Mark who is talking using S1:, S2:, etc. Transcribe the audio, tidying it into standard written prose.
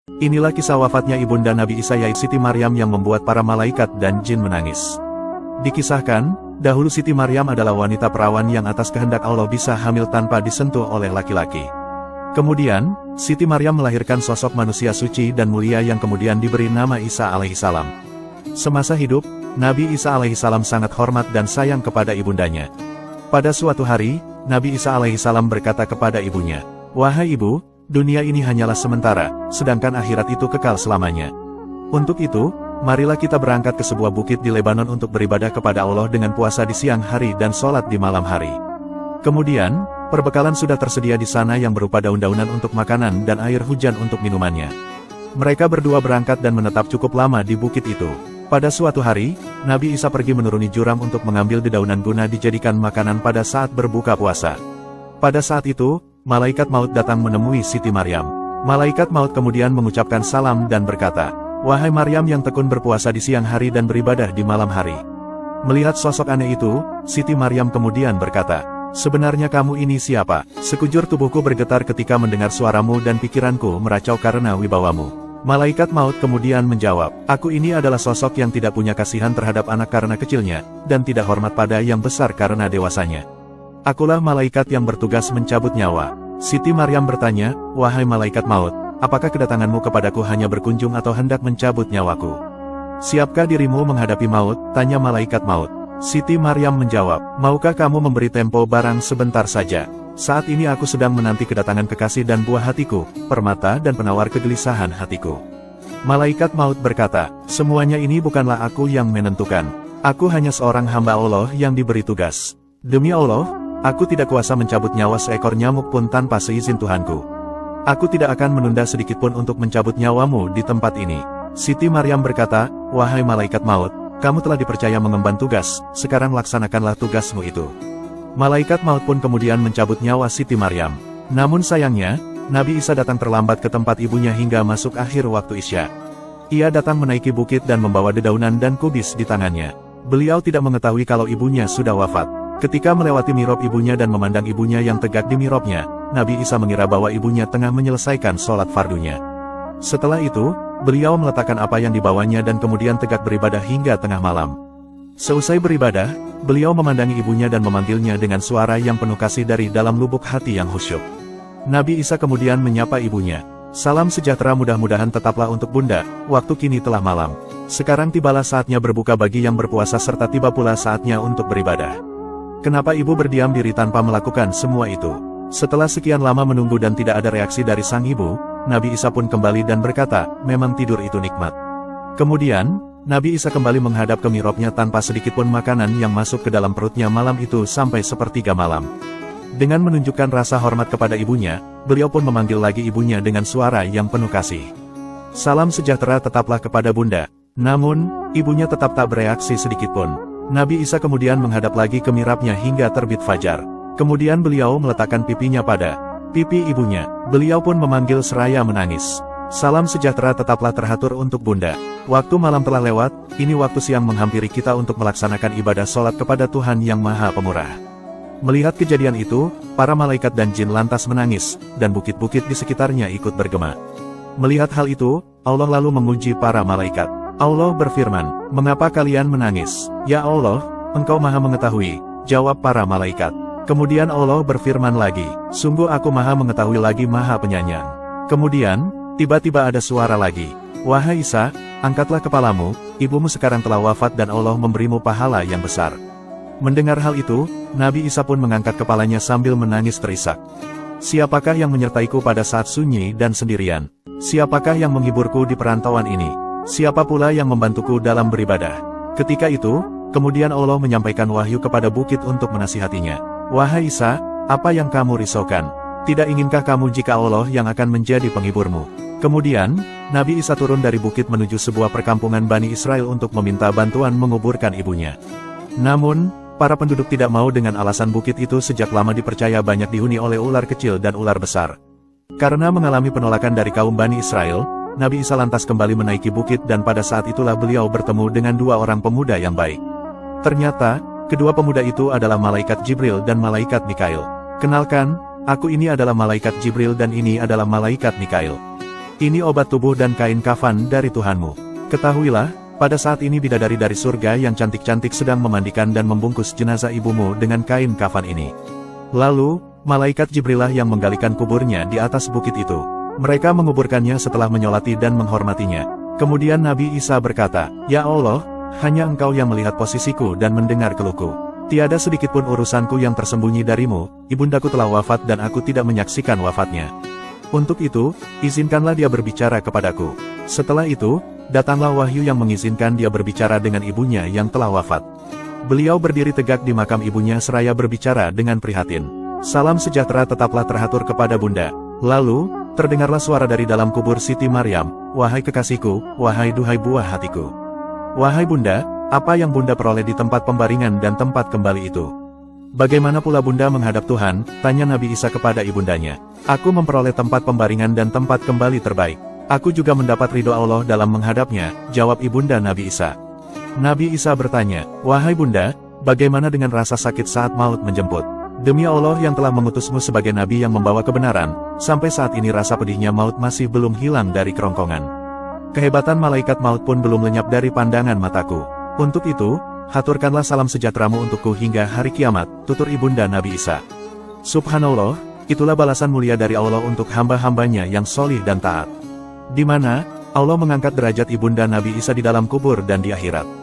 S1: Inilah kisah wafatnya ibunda Nabi Isa yaitu Siti Maryam yang membuat para malaikat dan jin menangis. Dikisahkan, dahulu Siti Maryam adalah wanita perawan yang atas kehendak Allah bisa hamil tanpa disentuh oleh laki-laki. Kemudian, Siti Maryam melahirkan sosok manusia suci dan mulia yang kemudian diberi nama Isa alaihissalam. Semasa hidup, Nabi Isa alaihissalam sangat hormat dan sayang kepada ibundanya. Pada suatu hari, Nabi Isa alaihissalam berkata kepada ibunya, "Wahai ibu, dunia ini hanyalah sementara, sedangkan akhirat itu kekal selamanya. Untuk itu, marilah kita berangkat ke sebuah bukit di Lebanon untuk beribadah kepada Allah dengan puasa di siang hari dan sholat di malam hari. Kemudian, perbekalan sudah tersedia di sana yang berupa daun-daunan untuk makanan dan air hujan untuk minumannya." Mereka berdua berangkat dan menetap cukup lama di bukit itu. Pada suatu hari, Nabi Isa pergi menuruni jurang untuk mengambil dedaunan guna dijadikan makanan pada saat berbuka puasa. Pada saat itu, malaikat maut datang menemui Siti Maryam. Malaikat maut kemudian mengucapkan salam dan berkata, "Wahai Maryam yang tekun berpuasa di siang hari dan beribadah di malam hari." Melihat sosok aneh itu, Siti Maryam kemudian berkata, "Sebenarnya kamu ini siapa?" Sekujur tubuhku bergetar ketika mendengar suaramu dan pikiranku meracau karena wibawamu. Malaikat maut kemudian menjawab, "Aku ini adalah sosok yang tidak punya kasihan terhadap anak karena kecilnya, dan tidak hormat pada yang besar karena dewasanya. Akulah malaikat yang bertugas mencabut nyawa." Siti Maryam bertanya, "Wahai malaikat maut, apakah kedatanganmu kepadaku hanya berkunjung atau hendak mencabut nyawaku?" "Siapkah dirimu menghadapi maut?" tanya malaikat maut. Siti Maryam menjawab, "Maukah kamu memberi tempo barang sebentar saja? Saat ini aku sedang menanti kedatangan kekasih dan buah hatiku, permata dan penawar kegelisahan hatiku." Malaikat maut berkata, "Semuanya ini bukanlah aku yang menentukan. Aku hanya seorang hamba Allah yang diberi tugas. Demi Allah, aku tidak kuasa mencabut nyawa seekor nyamuk pun tanpa seizin Tuhanku. Aku tidak akan menunda sedikitpun untuk mencabut nyawamu di tempat ini." Siti Maryam berkata, "Wahai malaikat maut, kamu telah dipercaya mengemban tugas, sekarang laksanakanlah tugasmu itu." Malaikat maut pun kemudian mencabut nyawa Siti Maryam. Namun sayangnya, Nabi Isa datang terlambat ke tempat ibunya hingga masuk akhir waktu Isya. Ia datang menaiki bukit dan membawa dedaunan dan kubis di tangannya. Beliau tidak mengetahui kalau ibunya sudah wafat. Ketika melewati mihrab ibunya dan memandang ibunya yang tegak di mihrabnya, Nabi Isa mengira bahwa ibunya tengah menyelesaikan sholat fardunya. Setelah itu, beliau meletakkan apa yang dibawanya dan kemudian tegak beribadah hingga tengah malam. Seusai beribadah, beliau memandangi ibunya dan memanggilnya dengan suara yang penuh kasih dari dalam lubuk hati yang khusyuk. Nabi Isa kemudian menyapa ibunya, "Salam sejahtera, mudah-mudahan tetaplah untuk bunda, waktu kini telah malam. Sekarang tibalah saatnya berbuka bagi yang berpuasa serta tiba pula saatnya untuk beribadah. Kenapa ibu berdiam diri tanpa melakukan semua itu?" Setelah sekian lama menunggu dan tidak ada reaksi dari sang ibu, Nabi Isa pun kembali dan berkata, "Memang tidur itu nikmat." Kemudian, Nabi Isa kembali menghadap ke mihrabnya tanpa sedikitpun makanan yang masuk ke dalam perutnya malam itu sampai sepertiga malam. Dengan menunjukkan rasa hormat kepada ibunya, beliau pun memanggil lagi ibunya dengan suara yang penuh kasih. "Salam sejahtera tetaplah kepada bunda." Namun, ibunya tetap tak bereaksi sedikitpun. Nabi Isa kemudian menghadap lagi ke mihrabnya hingga terbit fajar. Kemudian beliau meletakkan pipinya pada pipi ibunya. Beliau pun memanggil seraya menangis, "Salam sejahtera tetaplah terhatur untuk bunda. Waktu malam telah lewat, ini waktu siang menghampiri kita untuk melaksanakan ibadah sholat kepada Tuhan yang Maha Pemurah." Melihat kejadian itu, para malaikat dan jin lantas menangis, dan bukit-bukit di sekitarnya ikut bergema. Melihat hal itu, Allah lalu menguji para malaikat. Allah berfirman, "Mengapa kalian menangis?" "Ya Allah, Engkau Maha Mengetahui," jawab para malaikat. Kemudian Allah berfirman lagi, "Sungguh aku Maha Mengetahui lagi Maha Penyayang." Kemudian, tiba-tiba ada suara lagi, "Wahai Isa, angkatlah kepalamu, ibumu sekarang telah wafat dan Allah memberimu pahala yang besar." Mendengar hal itu, Nabi Isa pun mengangkat kepalanya sambil menangis terisak. "Siapakah yang menyertaiku pada saat sunyi dan sendirian? Siapakah yang menghiburku di perantauan ini? Siapa pula yang membantuku dalam beribadah?" Ketika itu, kemudian Allah menyampaikan wahyu kepada bukit untuk menasihatinya. "Wahai Isa, apa yang kamu risaukan? Tidak inginkah kamu jika Allah yang akan menjadi penghiburmu?" Kemudian, Nabi Isa turun dari bukit menuju sebuah perkampungan Bani Israel untuk meminta bantuan menguburkan ibunya. Namun, para penduduk tidak mau dengan alasan bukit itu sejak lama dipercaya banyak dihuni oleh ular kecil dan ular besar. Karena mengalami penolakan dari kaum Bani Israel, Nabi Isa lantas kembali menaiki bukit dan pada saat itulah beliau bertemu dengan dua orang pemuda yang baik. Ternyata, kedua pemuda itu adalah malaikat Jibril dan malaikat Mikail. "Kenalkan, aku ini adalah malaikat Jibril dan ini adalah malaikat Mikail." Ini obat tubuh dan kain kafan dari Tuhanmu. Ketahuilah, pada saat ini bidadari dari surga yang cantik-cantik sedang memandikan dan membungkus jenazah ibumu dengan kain kafan ini. Lalu, malaikat Jibrilah yang menggalikan kuburnya di atas bukit itu. Mereka menguburkannya setelah menyolati dan menghormatinya. Kemudian Nabi Isa berkata, "Ya Allah, hanya Engkau yang melihat posisiku dan mendengar keluhku. Tiada sedikitpun urusanku yang tersembunyi darimu, ibundaku telah wafat dan aku tidak menyaksikan wafatnya. Untuk itu, izinkanlah dia berbicara kepadaku." Setelah itu, datanglah wahyu yang mengizinkan dia berbicara dengan ibunya yang telah wafat. Beliau berdiri tegak di makam ibunya seraya berbicara dengan prihatin. "Salam sejahtera tetaplah teratur kepada bunda." Lalu, terdengarlah suara dari dalam kubur Siti Maryam, "Wahai kekasihku, wahai duhai buah hatiku. Wahai bunda, apa yang bunda peroleh di tempat pembaringan dan tempat kembali itu? Bagaimana pula bunda menghadap Tuhan?" tanya Nabi Isa kepada ibundanya. "Aku memperoleh tempat pembaringan dan tempat kembali terbaik. Aku juga mendapat ridho Allah dalam menghadapnya," jawab ibunda Nabi Isa. Nabi Isa bertanya, "Wahai bunda, bagaimana dengan rasa sakit saat maut menjemput? Demi Allah yang telah mengutusmu sebagai nabi yang membawa kebenaran, sampai saat ini rasa pedihnya maut masih belum hilang dari kerongkongan. Kehebatan malaikat maut pun belum lenyap dari pandangan mataku. Untuk itu, haturkanlah salam sejahteramu untukku hingga hari kiamat," tutur ibunda Nabi Isa. Subhanallah, itulah balasan mulia dari Allah untuk hamba-hambanya yang solih dan taat. Di mana Allah mengangkat derajat ibunda Nabi Isa di dalam kubur dan di akhirat.